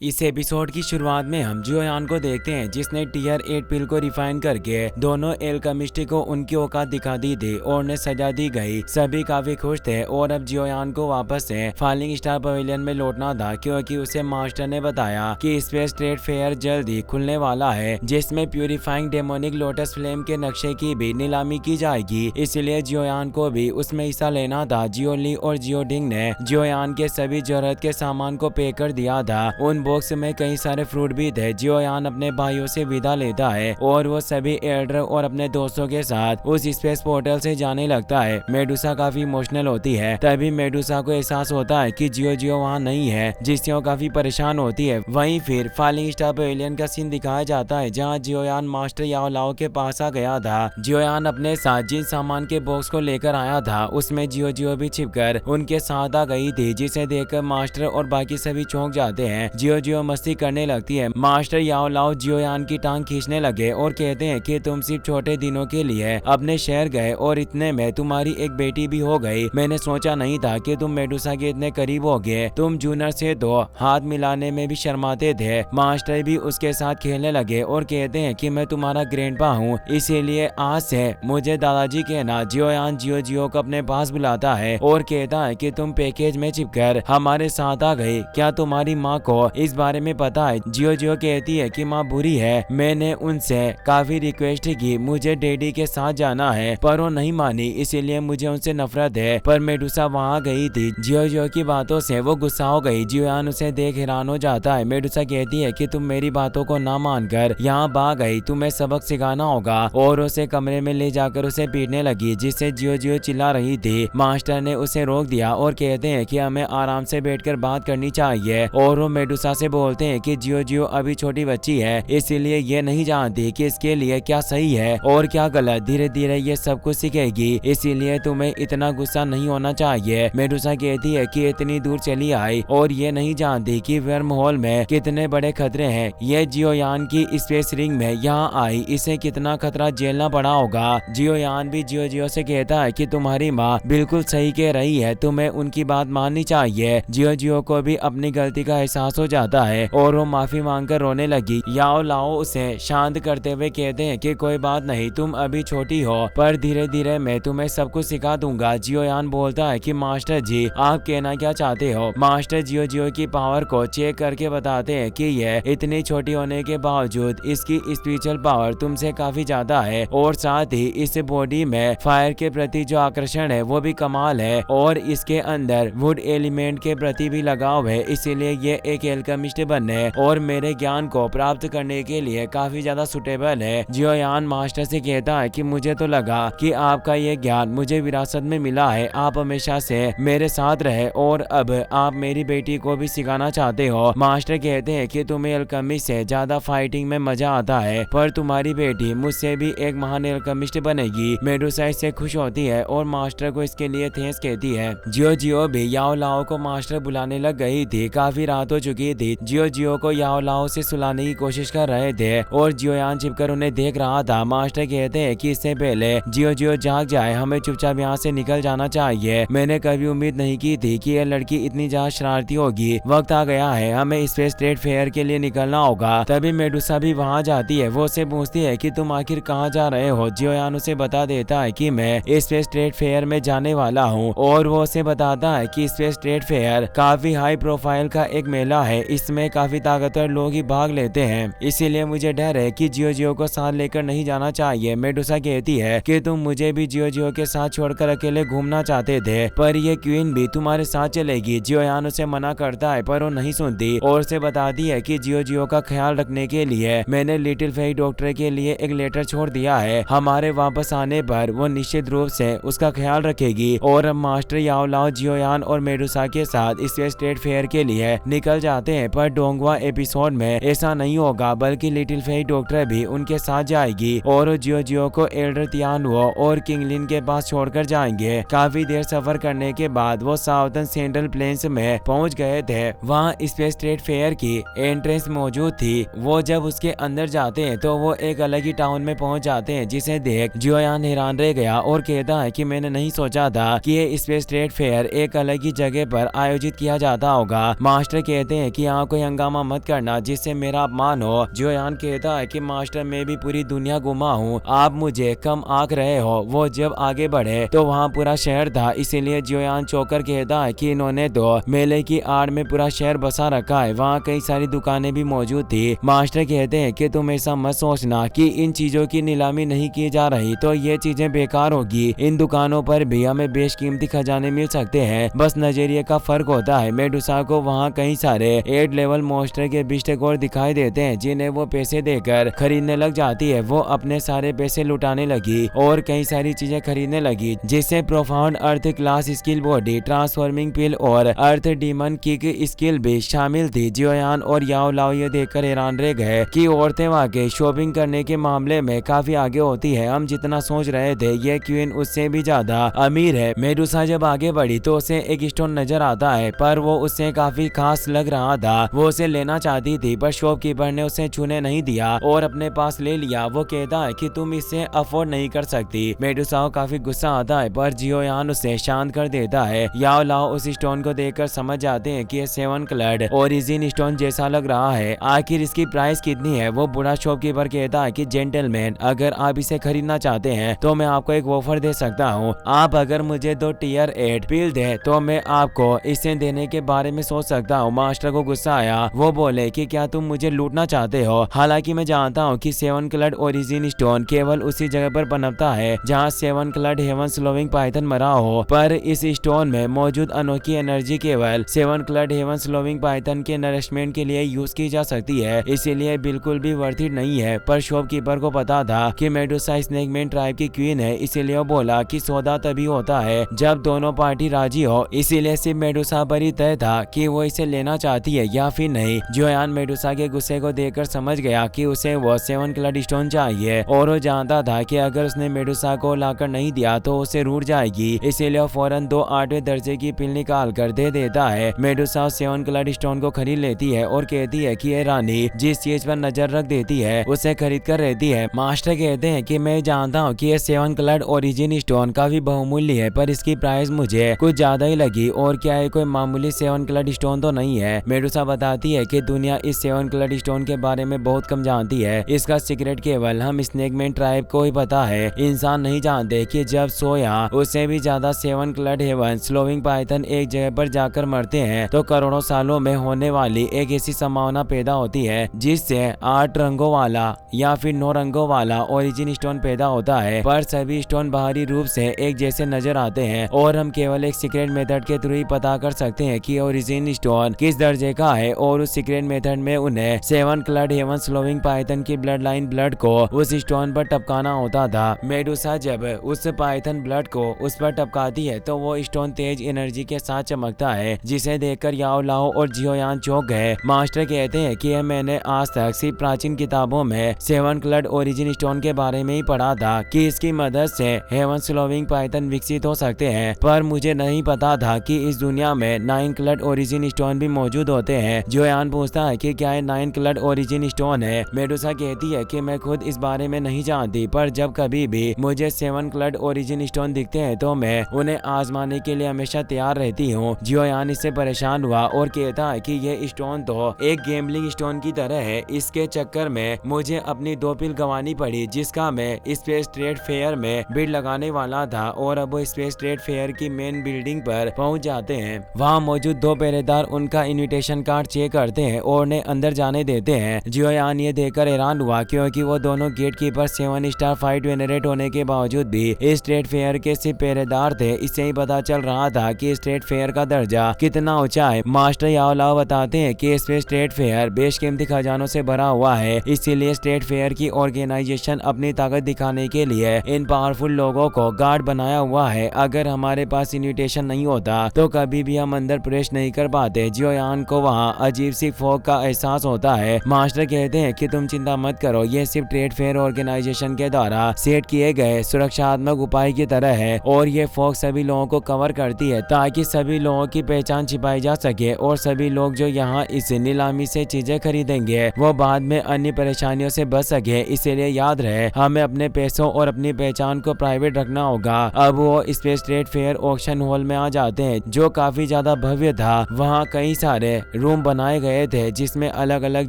इस एपिसोड की शुरुआत में हम जियोयान को देखते हैं जिसने टीयर 8 पिल को रिफाइन करके दोनों एल्केमिस्ट को उनकी औकात दिखा दी थी और उन्हें सजा दी गई। सभी काफी खुश थे और अब जियोयान को वापस से फॉलिंग स्टार पवेलियन में लौटना था क्योंकि उसे मास्टर ने बताया कि स्पेस ट्रेड फेयर जल्द ही खुलने वाला है जिसमें प्यूरिफाइंग डेमोनिक लोटस फ्लेम के नक्शे की भी नीलामी की जाएगी। इसलिए जियोयान को भी उसमें हिस्सा लेना था। जियोली और जियोडिंग ने जियोयान के सभी जरूरत के सामान को पे कर दिया था। उन बॉक्स में कई सारे फ्रूट भी थे। जियोयान अपने भाइयों से विदा लेता है और वो सभी एल्डर और अपने दोस्तों के साथ उस स्पेस पोर्टल से जाने लगता है। मेडुसा काफी इमोशनल होती है। तभी मेडुसा को एहसास होता है कि जियो वहाँ नहीं है जिससे वो काफी परेशान होती है। वहीं फिर फॉलिंग स्टार पवेलियन का सीन दिखाया जाता है जहाँ जियोयान मास्टर याओ लाओ के पास आ गया था। जियोयान अपने साथ जिन सामान के बॉक्स को लेकर आया था उसमें जियो भी छिपकर उनके साथ आ गई थी जिसे देखकर मास्टर और बाकी सभी चौंक जाते हैं। जियो मस्ती करने लगती है। मास्टर याओ लाओ जियोयान की टांग खींचने लगे और कहते हैं कि तुम सिर्फ छोटे दिनों के लिए अपने शहर गए और इतने में तुम्हारी एक बेटी भी हो गई। मैंने सोचा नहीं था कि तुम मेडुसा के इतने करीब हो गए। तुम जूनियर से तो हाथ मिलाने में भी शर्माते थे। मास्टर भी उसके साथ खेलने लगे और कहते हैं कि मैं तुम्हारा ग्रैंडपा हूँ इसीलिए आज से मुझे दादाजी कहना। जियोयान जियो को अपने पास बुलाता है और कहता है कि तुम पैकेज में छिपकर हमारे साथ आ गई। क्या तुम्हारी माँ को इस बारे में पता है? जियो कहती है कि माँ बुरी है। मैंने उनसे काफी रिक्वेस्ट की मुझे डैडी के साथ जाना है पर वो नहीं मानी इसीलिए मुझे उनसे नफरत है। पर मेडुसा वहाँ गई थी। जियो की बातों से वो गुस्सा हो गई। जियोयान उसे देख हैरान हो जाता है। मेडुसा कहती है कि तुम मेरी बातों को ना मानकर यहाँ भाग गई, तुम्हें सबक सिखाना होगा और उसे कमरे में ले जाकर उसे पीटने लगी जिससे जियो चिल्ला रही थी। मास्टर ने उसे रोक दिया और कहते हैं कि हमें आराम से बैठकर बात करनी चाहिए और वो मेडुसा से बोलते हैं कि जियो अभी छोटी बच्ची है इसीलिए ये नहीं जानती कि इसके लिए क्या सही है और क्या गलत। धीरे धीरे ये सब कुछ सीखेगी इसीलिए तुम्हें इतना गुस्सा नहीं होना चाहिए। मेडुसा कहती है कि इतनी दूर चली आई और ये नहीं जानती कि वर्म होल में कितने बड़े खतरे हैं। ये जियोयान की स्पेस रिंग में यहाँ आई, इसे कितना खतरा झेलना पड़ा होगा। जियोयान भी जियो से कहता है कि तुम्हारी माँ बिल्कुल सही कह रही है, तुम्हें उनकी बात माननी चाहिए। जियो को भी अपनी गलती का एहसास हो जाता है और वो माफी मांगकर रोने लगी। याओ लाओ उसे शांत करते हुए कहते हैं कि कोई बात नहीं, तुम अभी छोटी हो पर धीरे धीरे मैं तुम्हें सब कुछ सिखा दूंगा। जियोयान बोलता है कि मास्टर जी आप कहना क्या चाहते हो? मास्टर जियो की पावर को चेक करके बताते हैं कि यह इतनी छोटी होने के बावजूद इसकी स्पिरिचुअल पावर तुमसे काफी ज्यादा है और साथ ही इस बॉडी में फायर के प्रति जो आकर्षण है वो भी कमाल है और इसके अंदर वुड एलिमेंट के प्रति भी लगाव है इसीलिए ये एक एल्केमिस्ट बनने और मेरे ज्ञान को प्राप्त करने के लिए काफी ज्यादा सुटेबल है। जियोयान मास्टर से कहता है कि मुझे तो लगा कि आपका ये ज्ञान मुझे विरासत में मिला है, आप हमेशा से मेरे साथ रहे और अब आप मेरी बेटी को भी सिखाना चाहते हो। मास्टर कहते हैं कि तुम्हें एल्केमिस्ट से ज्यादा फाइटिंग में मजा आता है पर तुम्हारी बेटी मुझसे भी एक महान एल्केमिस्ट बनेगी। मेडुसा इससे खुश होती है और मास्टर को इसके लिए थैंक्स कहती है। जियो भी याओ लाओ को मास्टर बुलाने लग गई थी। काफी रात हो चुकी थी। जियो को याओ लाओ से सुलाने की कोशिश कर रहे थे और जियोयान छिपकर उन्हें देख रहा था। मास्टर कहते हैं कि इससे पहले जियो जाग जाए हमें चुपचाप यहाँ से निकल जाना चाहिए। मैंने कभी उम्मीद नहीं की थी कि यह लड़की इतनी ज्यादा शरारती होगी। वक्त आ गया है, हमें स्पेस ट्रेड फेयर के लिए निकलना होगा। तभी मेडुसा भी वहाँ जाती है। वो उसे पूछती है कि तुम आखिर कहाँ जा रहे हो? जियोयान उसे बता देता है कि मैं स्पेस ट्रेड फेयर में जाने वाला हूँ और वो उसे बताता है कि स्पेस ट्रेड फेयर काफी हाई प्रोफाइल का एक मेला है, इसमें काफी ताकतवर लोग ही भाग लेते हैं इसीलिए मुझे डर है कि जियो को साथ लेकर नहीं जाना चाहिए। मेडुसा कहती है कि तुम मुझे भी जियो के साथ छोड़कर अकेले घूमना चाहते थे पर ये क्वीन भी तुम्हारे साथ चलेगी। जियोयान उसे मना करता है पर वो नहीं सुनती और उसे बताती है कि जियो का ख्याल रखने के लिए मैंने लिटिल फेई डॉक्टर के लिए एक लेटर छोड़ दिया है। हमारे वापस आने पर वो निश्चित रूप से उसका ख्याल रखेगी। और अब मास्टर याओ लाओ जियोयान और मेडुसा के साथ स्पेस ट्रेड फेयर के लिए निकल जाते हैं पर डोंगवा एपिसोड में ऐसा नहीं होगा बल्कि लिटिल फेई डॉक्टर भी उनके साथ जाएगी और जियो को एल्डर तियानुओ और किंगलिन के पास छोड़कर जाएंगे। काफी देर सफर करने के बाद वो साउथर्न सेंट्रल प्लेन्स में पहुंच गए थे। वहाँ स्पेस ट्रेड फेयर की एंट्रेंस मौजूद थी। वो जब उसके अंदर जाते हैं तो वो एक अलग ही टाउन में पहुंच जाते हैं जिसे देख जियोयान हैरान रह गया और कहता है कि मैंने नहीं सोचा था कि ये स्पेस ट्रेड फेयर एक अलग ही जगह पर आयोजित किया जाता होगा। मास्टर कहते हैं कि यहाँ कोई हंगामा मत करना जिससे मेरा अपमान हो। जियोयान कहता है कि मास्टर मैं भी पूरी दुनिया घुमा हूँ, आप मुझे कम आंक रहे हो। वो जब आगे बढ़े तो वहाँ पूरा शहर था, इसीलिए जियोयान चौंकर कहता है कि इन्होंने तो मेले की आड़ में पूरा शहर बसा रखा है। वहाँ कई सारी दुकानें भी मौजूद थी। मास्टर कहते हैं कि तुम ऐसा मत सोचना कि इन चीजों की नीलामी नहीं की जा रही तो ये चीजें बेकार होगी। इन दुकानों पर भी हमें बेशकीमती खजाने मिल सकते हैं, बस नजरिए का फर्क होता है। मेडुसा को वहाँ कई सारे 8 लेवल मॉन्स्टर के बिस्टेकोर दिखाई देते हैं जिन्हें वो पैसे देकर खरीदने लग जाती है। वो अपने सारे पैसे लुटाने लगी और कई सारी चीजें खरीदने लगी जिससे प्रोफाउंड अर्थ क्लास स्किल बॉडी, ट्रांसफॉर्मिंग पिल और अर्थ डीमन किक स्किल भी शामिल थी। जियोयान और याओ लाओ ये देखकर हैरान रह गए कि औरतें वाकई शॉपिंग करने के मामले में काफी आगे होती है। हम जितना सोच रहे थे ये क्वीन उससे भी ज्यादा अमीर है। मेडुसा जब आगे बढ़ी तो उसे एक स्टोन नजर आता है पर वो उससे काफी खास लग रहा था। वो उसे लेना चाहती थी पर शॉपकीपर ने उसे छूने नहीं दिया और अपने पास ले लिया। वो कहता है कि तुम इसे अफोर्ड नहीं कर सकती। मेडुसा को काफी गुस्सा आता है पर जियोयान उसे शांत कर देता है। याओ लाओ उस स्टोन को देखकर समझ जाते हैं कि ये 7 कलर्ड ओरिजिन स्टोन जैसा लग रहा है। आखिर इसकी प्राइस कितनी है? वो बूढ़ा शॉपकीपर कहता है कि जेंटलमैन अगर आप इसे खरीदना चाहते हैं तो मैं आपको एक ऑफर दे सकता हूँ। आप अगर मुझे 2 टियर 8 पिल दे तो मैं आपको इसे देने के बारे में सोच सकता हूँ। मास्टर को गुस्सा आया। वो बोले कि क्या तुम मुझे लूटना चाहते हो? हालांकि मैं जानता हूँ कि 7 कलर्ड ओरिजिन स्टोन केवल उसी जगह पर पनपता है जहाँ 7 कलर्ड हेवन स्लोविंग पाइथन मरा हो, पर इस स्टोन में मौजूद अनोखी एनर्जी केवल 7 कलर्ड हेवन स्लोविंग पाइथन के नरिशमेंट के लिए यूज की जा सकती है, इसीलिए बिल्कुल भी वर्थ इट नहीं है। पर शॉपकीपर को पता था कि मेडुसा स्नेकमैन ट्राइब की क्वीन है, इसीलिए वो बोला कि सौदा तभी होता है जब दोनों पार्टी राजी हो। इसीलिए सिर्फ मेडुसा पर ही तय था कि वो इसे लेना चाहती है या फिर नहीं। जियोयान मेडुसा के गुस्से को देखकर समझ गया कि उसे वो 7 कलर्ड स्टोन चाहिए और वो जानता था कि अगर उसने मेडुसा को लाकर नहीं दिया तो उसे रूठ जाएगी, इसीलिए वो फौरन 2 8वें दर्जे की पिल निकाल कर दे देता है। मेडुसा 7 कलर्ड स्टोन को खरीद लेती है और कहती है कि ये रानी जिस चीज पर नजर रख देती है उसे खरीद कर रहती है। मास्टर कहते हैं कि मैं जानता हूँ कि ये 7 कलर्ड ओरिजिन स्टोन काफी बहुमूल्य है पर इसकी प्राइस मुझे कुछ ज्यादा ही लगी और क्या ये कोई मामूली 7 कलर्ड स्टोन तो नहीं है। मेडुसा बताती है कि दुनिया इस 7 कलर्ड स्टोन के बारे में बहुत कम जानती है, इसका सीक्रेट केवल हम स्नेकमैन ट्राइब को ही पता है। इंसान नहीं जानते कि जब सोया उससे भी ज्यादा 7 कलर्ड हेवन स्लोविंग पाइथन एक जगह पर जाकर मरते हैं तो करोड़ों सालों में होने वाली एक ऐसी संभावना पैदा होती है जिससे 8 रंगों वाला या फिर 9 रंगों वाला ओरिजिन स्टोन पैदा होता है। पर सभी स्टोन बाहरी रूप से एक जैसे नजर आते हैं और हम केवल एक सीक्रेट मेथड के थ्रू ही पता कर सकते हैं कि ओरिजिन स्टोन किस दर्जे का है और उस सीक्रेट मेथड में उन्हें 7 कलर्ड हेवन स्लोविंग पाइथन की ब्लड लाइन ब्लड को उस स्टोन पर टपकाना होता था। मेडुसा जब उस पाइथन ब्लड को उस पर टपकाती है तो वो स्टोन तेज एनर्जी के साथ चमकता है जिसे देखकर याओ लाओ और जियोयान चौंक गए। मास्टर कहते हैं कि मैंने आज तक सिर्फ प्राचीन किताबों में 7 कलर्ड ओरिजिन स्टोन के बारे में ही पढ़ा था कि इसकी मदद से हेवन स्लोविंग पाइथन विकसित हो सकते हैं, पर मुझे नहीं पता था कि इस दुनिया में 9 कलर्ड ओरिजिन स्टोन भी मौजूद होते हैं। जियोयान पूछता है कि क्या ये 9 कलर्ड ओरिजिन स्टोन है? मेडुसा कहती है कि मैं खुद इस बारे में नहीं जानती पर जब कभी भी मुझे 7 कलर्ड ओरिजिन स्टोन दिखते हैं तो मैं उन्हें आजमाने के लिए हमेशा तैयार रहती हूँ। जियोयान इससे परेशान हुआ और कहता है कि ये स्टोन तो एक गैम्बलिंग स्टोन की तरह है, इसके चक्कर में मुझे अपनी 2 पिल गंवानी पड़ी जिसका मैं स्पेस ट्रेड फेयर में बिड लगाने वाला था। और अब वो स्पेस ट्रेड फेयर की मेन बिल्डिंग पर पहुंच जाते हैं। वहां मौजूद 2 पहरेदार उनका इनविटेशन कार्ड चेक करते हैं और उन्हें अंदर जाने देते हैं। जियोयान ये देखकर हैरान हुआ क्योंकि वो दोनों gate keeper 7 star fight venerate होने के बावजूद भी इस ट्रेड फेयर के सिर्फ पहरेदार थे। इससे ही पता चल रहा था कि इस ट्रेड फेयर का दर्जा कितना ऊंचा है। मास्टर याओ लाओ बताते हैं कि स्पेस ट्रेड फेयर बेशकीमती खजानों से भरा हुआ है, इसीलिए स्टेट फेयर की ऑर्गेनाइजेशन अपनी ताकत दिखाने के लिए इन पावरफुल लोगों को गार्ड बनाया हुआ है। अगर हमारे पास इन्विटेशन नहीं होता तो कभी भी हम अंदर प्रवेश नहीं कर पाते। जियोयान को वहाँ अजीब सी फॉग का एहसास होता है। मास्टर कहते हैं कि तुम चिंता मत करो, ये सिर्फ ट्रेड फेयर ऑर्गेनाइजेशन के द्वारा सेट किए गए सुरक्षात्मक उपाय की तरह है और ये फॉग सभी लोगों को कवर करती है ताकि सभी लोगों की पहचान छिपाई जा सके और सभी लोग जो यहाँ इस नीलामी से चीजें खरीदेंगे वो बाद में अन्य परेशानियों से बच सके। इसीलिए याद रहे हमें अपने पैसों और अपनी पहचान को प्राइवेट रखना होगा। अब वो space trade fair auction hall में आ जाते हैं जो काफी ज्यादा भव्य था। वहाँ कई सारे रूम बनाए गए थे जिसमें अलग अलग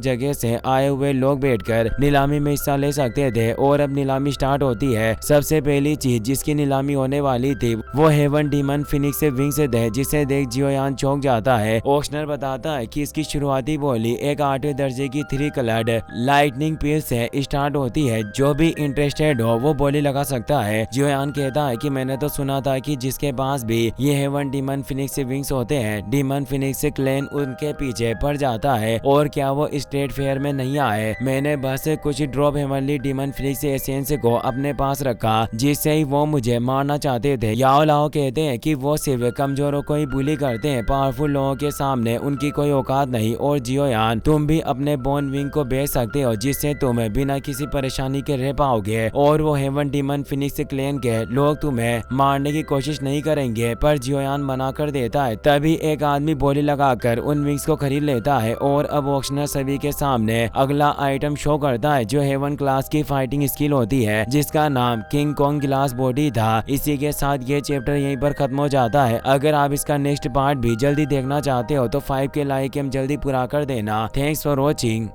जगह से आए हुए लोग बैठकर नीलामी में हिस्सा ले सकते थे। और अब नीलामी स्टार्ट होती है। सबसे पहली चीज जिसकी नीलामी होने वाली थी वो हेवन डीमन फिनिक्स विंग्स थे, जिसे देख जियोयान चौंक जाता है। ऑक्शनर बताता है कि इसकी शुरुआती बोली एक 8वें दर्जे की 3 कलर्ड लाइटनिंग पील से स्टार्ट होती है। जो भी इंटरेस्टेड हो वो बोली लगा सकता है। जियोयान कहता है कि मैंने तो सुना था कि जिसके पास भी ये हेवन डीमन फिनिक्स विंग्स होते हैं, डीमन फिनिक्स क्लैन उनके पीछे पड़ जाता है। और क्या वो स्टेट फेयर में नहीं आए? मैंने बस कुछ drop heavenly demon Phoenix essence को अपने पास रखा जिससे ही वो मुझे मारना चाहते थे। याओ लाओ कहते हैं कि वो सिर्फ कमजोरों को ही बुली करते हैं, पावरफुल लोगों के सामने उनकी कोई औकात नहीं। और जियोयान तुम भी अपने बोन विंग को बेच सकते हो जिससे तुम बिना किसी परेशानी के रह पाओगे और वो हेवन डीमन फिनिक्स क्लैन के लोग तुम्हें मारने की कोशिश नहीं करेंगे। पर जियोयान मना कर देता है। तभी एक आदमी बोली लगाकर उन विंग्स को खरीद लेता है। और अब ऑक्शनर सभी के सामने अगला आइटम शो करता है जो हेवन क्लास की फाइटिंग स्किल होती है जिसका नाम किंग कॉन्ग ग्लास बॉडी था। इसी के साथ ये चैप्टर यहीं पर खत्म हो जाता है। अगर आप इसका नेक्स्ट पार्ट भी जल्दी देखना चाहते हो तो 5 के लाइक हम जल्दी पूरा कर देना। Thanks for watching.